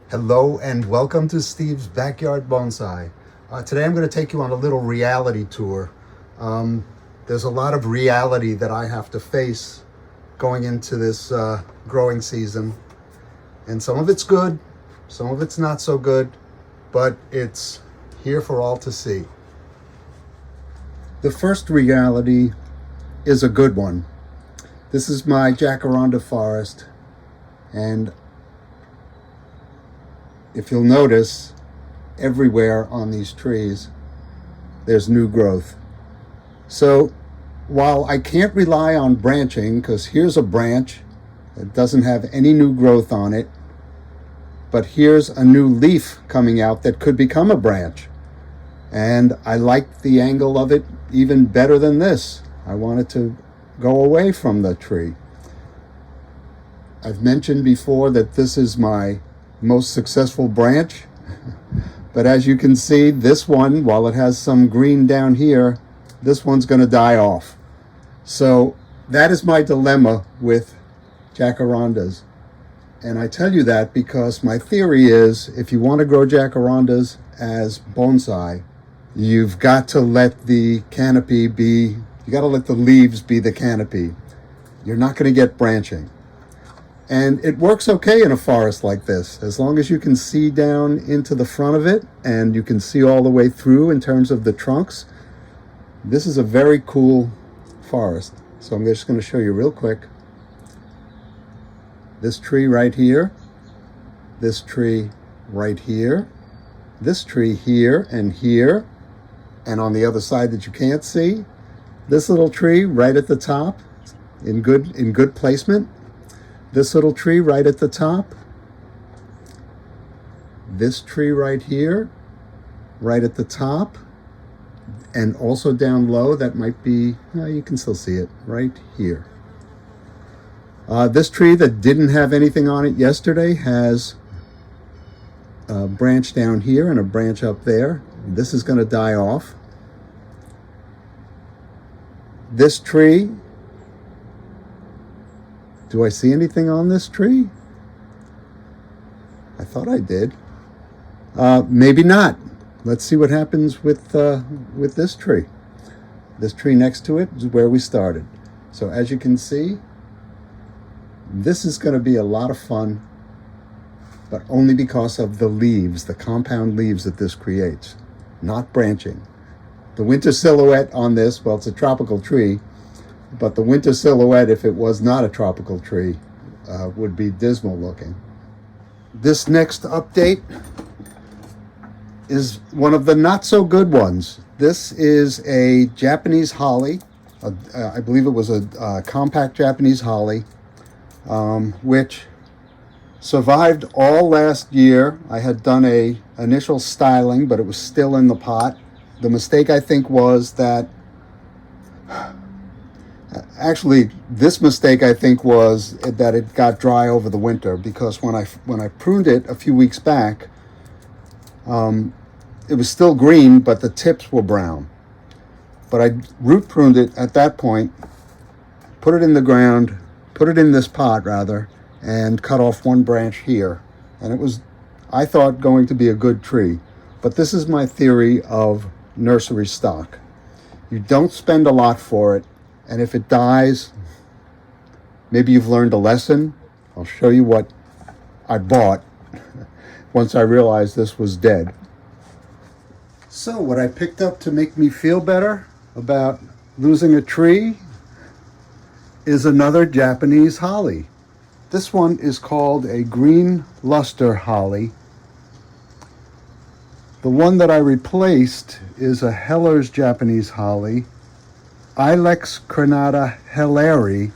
Hello and welcome to Steve's Backyard Bonsai. Today I'm going to take you on a little reality tour. There's a lot of reality that I have to face going into this growing season. And some of it's good, some of it's not so good, but it's here for all to see. The first reality is a good one. This is my Jacaranda forest, and if you'll notice, everywhere on these trees, there's new growth. So while I can't rely on branching, because here's a branch that doesn't have any new growth on it, but here's a new leaf coming out that could become a branch. And I like the angle of it even better than this. I want it to go away from the tree. I've mentioned before that this is my most successful branch, but as you can see, this one, while it has some green down here, this one's going to die off. So that is my dilemma with jacarandas. And I tell you that because my theory is if you want to grow jacarandas as bonsai, you've got to let the canopy be, you got to let the leaves be the canopy. You're not going to get branching. And it works okay in a forest like this, as long as you can see down into the front of it and you can see all the way through in terms of the trunks. This is a very cool forest. So I'm just going to show you real quick. This tree right here, this tree right here, this tree here, and on the other side that you can't see, this little tree right at the top in good placement. This little tree right at the top, this tree right here, right at the top, and also down low, that might be, you can still see it, right here. This tree that didn't have anything on it yesterday has a branch down here and a branch up there. This is going to die off. This tree, do I see anything on this tree? I thought I did. Maybe not. Let's see what happens with this tree. This tree next to it is where we started. So as you can see, this is going to be a lot of fun, but only because of the leaves, the compound leaves that this creates, not branching. The winter silhouette on this, well, it's a tropical tree, but the winter silhouette, if it was not a tropical tree, would be dismal looking. This next update is one of the not so good ones. This is a Japanese holly. I believe it was a compact Japanese holly, which survived all last year. I had done a initial styling, but it was still in the pot. The mistake, I think, was that actually, this mistake, I think, was that it got dry over the winter, because when I pruned it a few weeks back, it was still green, but the tips were brown. But I root pruned it at that point, put it in the ground, put it in this pot, rather, and cut off one branch here. And it was, I thought, going to be a good tree. But this is my theory of nursery stock. You don't spend a lot for it. And if it dies, maybe you've learned a lesson. I'll show you what I bought once I realized this was dead. So what I picked up to make me feel better about losing a tree is another Japanese holly. This one is called a green luster holly. The one that I replaced is a Heller's Japanese holly, Ilex crenata helleri,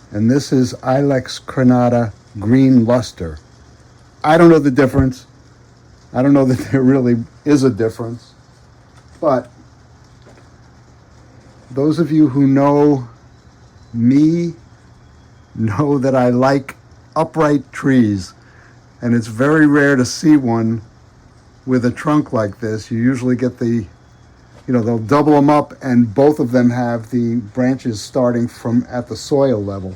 and this is Ilex crenata green luster. I don't know the difference. I don't know that there really is a difference, but those of you who know me know that I like upright trees, and it's very rare to see one with a trunk like this. You usually get they'll double them up and both of them have the branches starting from at the soil level.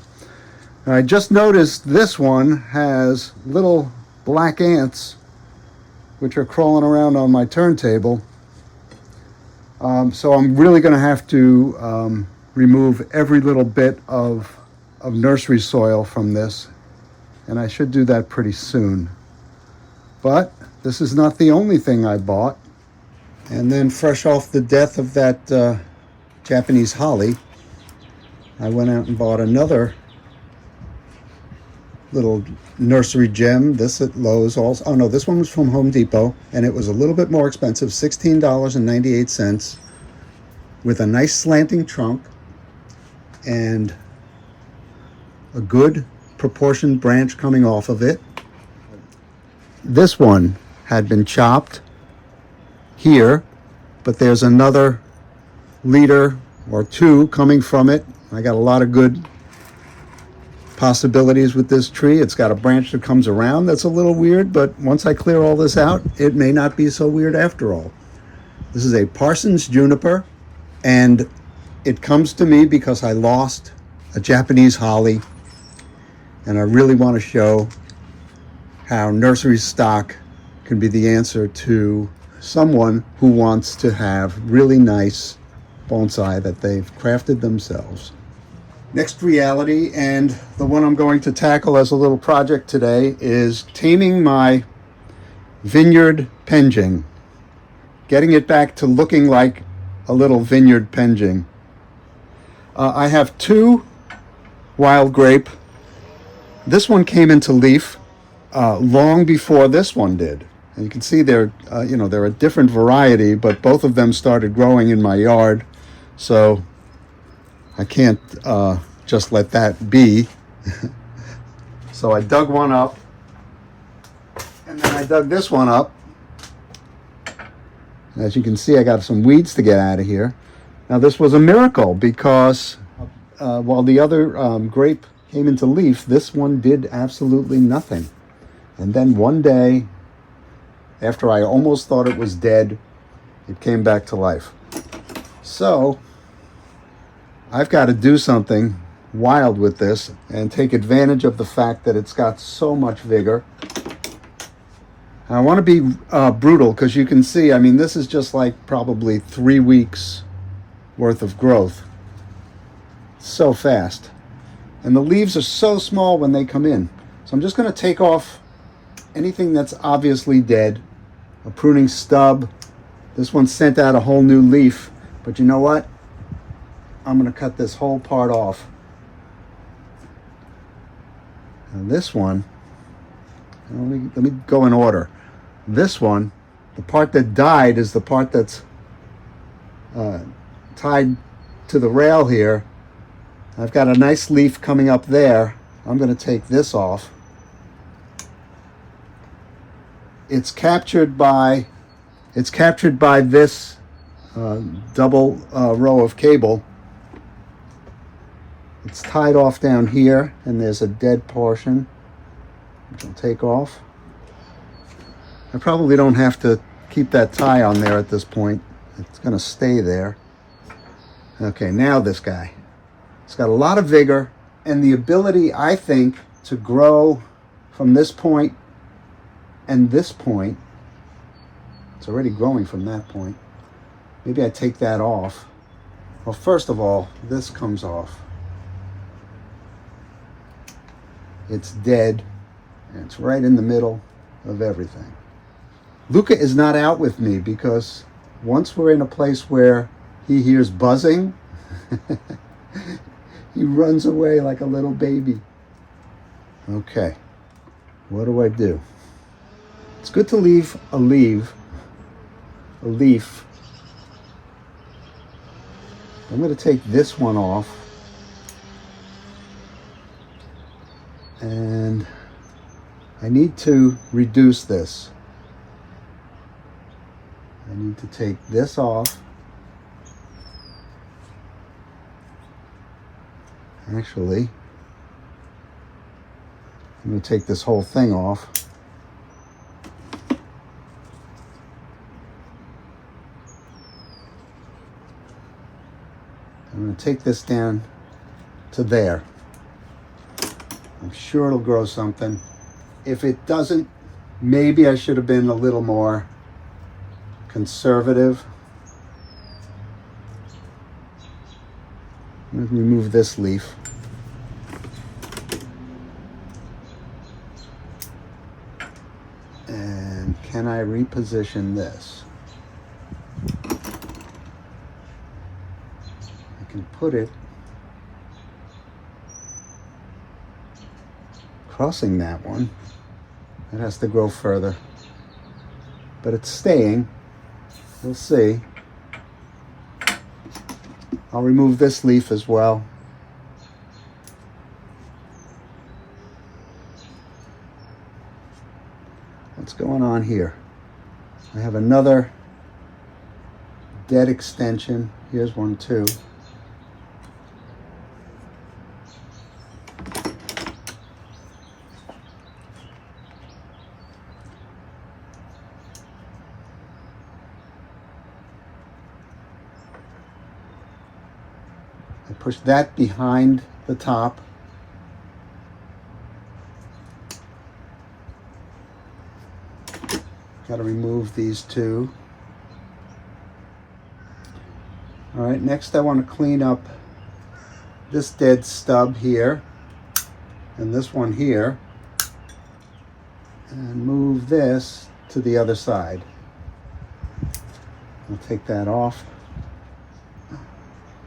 And I just noticed this one has little black ants which are crawling around on my turntable. So I'm really going to have to remove every little bit of nursery soil from this, and I should do that pretty soon. But this is not the only thing I bought. And then fresh off the death of that Japanese holly, I went out and bought another little nursery gem. This at Lowe's also. Oh no, this one was from Home Depot, and it was a little bit more expensive, $16.98, with a nice slanting trunk and a good proportioned branch coming off of it. This one had been chopped here, but there's another leader or two coming from it. I got a lot of good possibilities with this tree. It's got a branch that comes around that's a little weird, but once I clear all this out, it may not be so weird after all. This is a Parsons juniper, and it comes to me because I lost a Japanese holly, and I really want to show how nursery stock can be the answer to someone who wants to have really nice bonsai that they've crafted themselves. Next reality, and the one I'm going to tackle as a little project today, is taming my Vineyard Penjing, getting it back to looking like a little Vineyard Penjing. I have two wild grape. This one came into leaf long before this one did. And you can see they're a different variety, but both of them started growing in my yard, so I can't just let that be. So I dug one up, and then I dug this one up. As you can see, I got some weeds to get out of here. Now this was a miracle because while the other grape came into leaf, this one did absolutely nothing. And then one day, after I almost thought it was dead, it came back to life. So I've got to do something wild with this and take advantage of the fact that it's got so much vigor. I want to be brutal because you can see, I mean, this is just like probably 3 weeks worth of growth. So fast. And the leaves are so small when they come in. So I'm just going to take off anything that's obviously dead. A pruning stub. This one sent out a whole new leaf. But you know what? I'm going to cut this whole part off. And this one, let me go in order. This one, the part that died is the part that's tied to the rail here. I've got a nice leaf coming up there. I'm going to take this off. It's captured by this double row of cable. It's tied off down here, and there's a dead portion, which I'll take off. I probably don't have to keep that tie on there at this point. It's going to stay there. Okay, now this guy. It's got a lot of vigor and the ability, I think, to grow from this point and this point. It's already growing from that point. Maybe I take that off. Well, first of all, this comes off. It's dead, and it's right in the middle of everything. Luca is not out with me because once we're in a place where he hears buzzing, he runs away like a little baby. Okay, what do I do? It's good to leave a leaf. I'm going to take this one off. And I need to reduce this. I need to take this off. Actually, I'm going to take this whole thing off. I'm going to take this down to there. I'm sure it'll grow something. If it doesn't, Maybe I should have been a little more conservative. Let me remove this leaf. And can I reposition this? I can put it crossing that one. It has to grow further, but it's staying. We'll see. I'll remove this leaf as well. What's going on here? I have another dead extension. Here's one too. I push that behind the top. Got to remove these two. All right, next I want to clean up this dead stub here and this one here and move this to the other side. I'll take that off.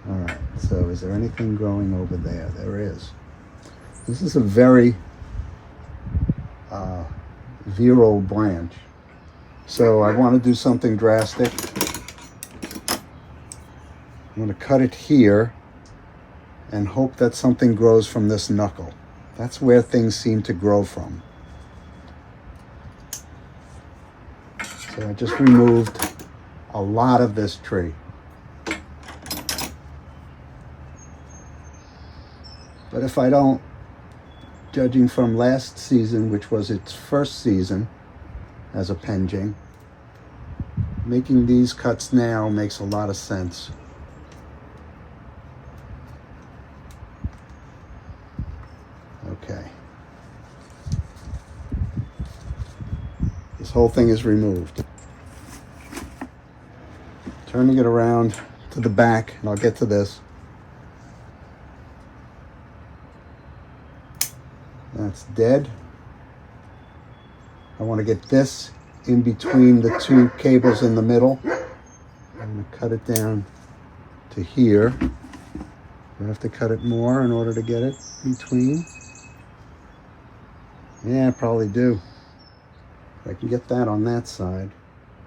All right, so is there anything growing over there? There is. This is a very virile branch. So I want to do something drastic. I'm going to cut it here and hope that something grows from this knuckle. That's where things seem to grow from. So I just removed a lot of this tree. But if I don't, judging from last season, which was its first season as a Penjing, making these cuts now makes a lot of sense. Okay. This whole thing is removed. Turning it around to the back, and I'll get to this. That's dead. I want to get this in between the two cables in the middle. I'm going to cut it down to here. I have to cut it more in order to get it between. Yeah, I probably do. If I can get that on that side,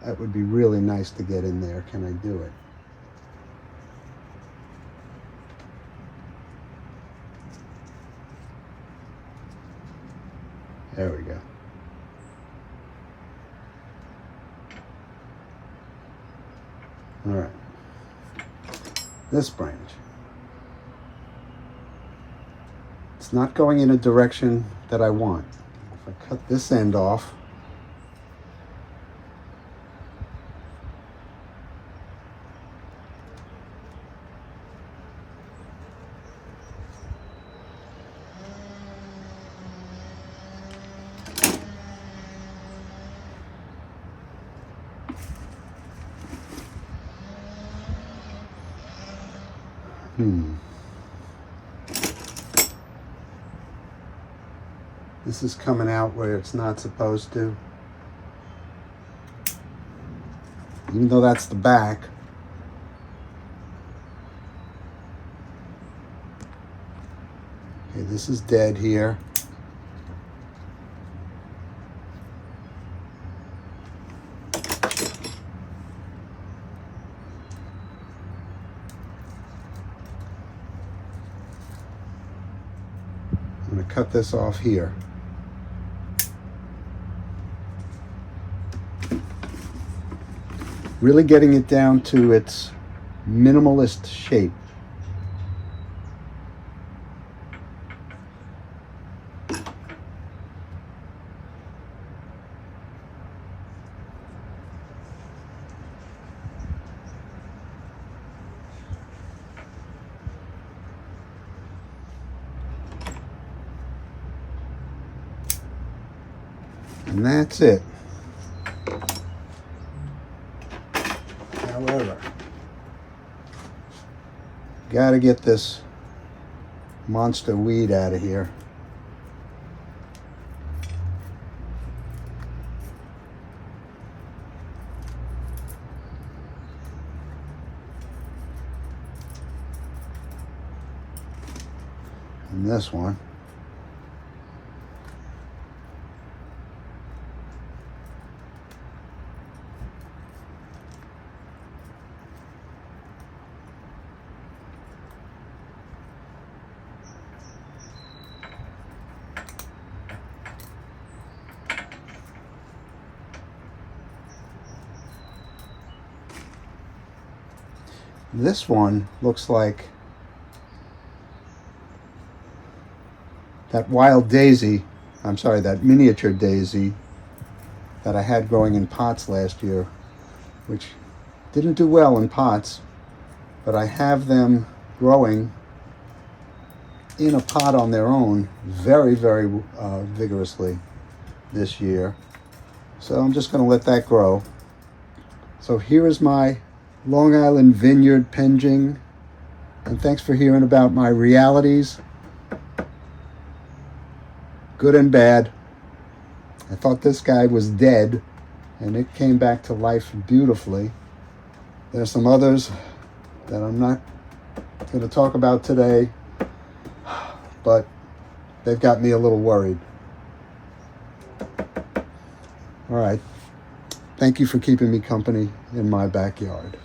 that would be really nice to get in there. Can I do it? There we go. All right. This branch. It's not going in a direction that I want. If I cut this end off, this is coming out where it's not supposed to. Even though that's the back. Okay, this is dead here. I'm going to cut this off here. Really getting it down to its minimalist shape. And that's it. However, got to get this monster weed out of here. And this one. This one looks like that wild daisy, that miniature daisy that I had growing in pots last year, which didn't do well in pots, but I have them growing in a pot on their own very, very vigorously this year. So I'm just going to let that grow. So here is my Long Island Vineyard Penjing, and thanks for hearing about my realities, good and bad. I thought this guy was dead, and it came back to life beautifully. There's some others that I'm not going to talk about today, but they've got me a little worried. All right. Thank you for keeping me company in my backyard.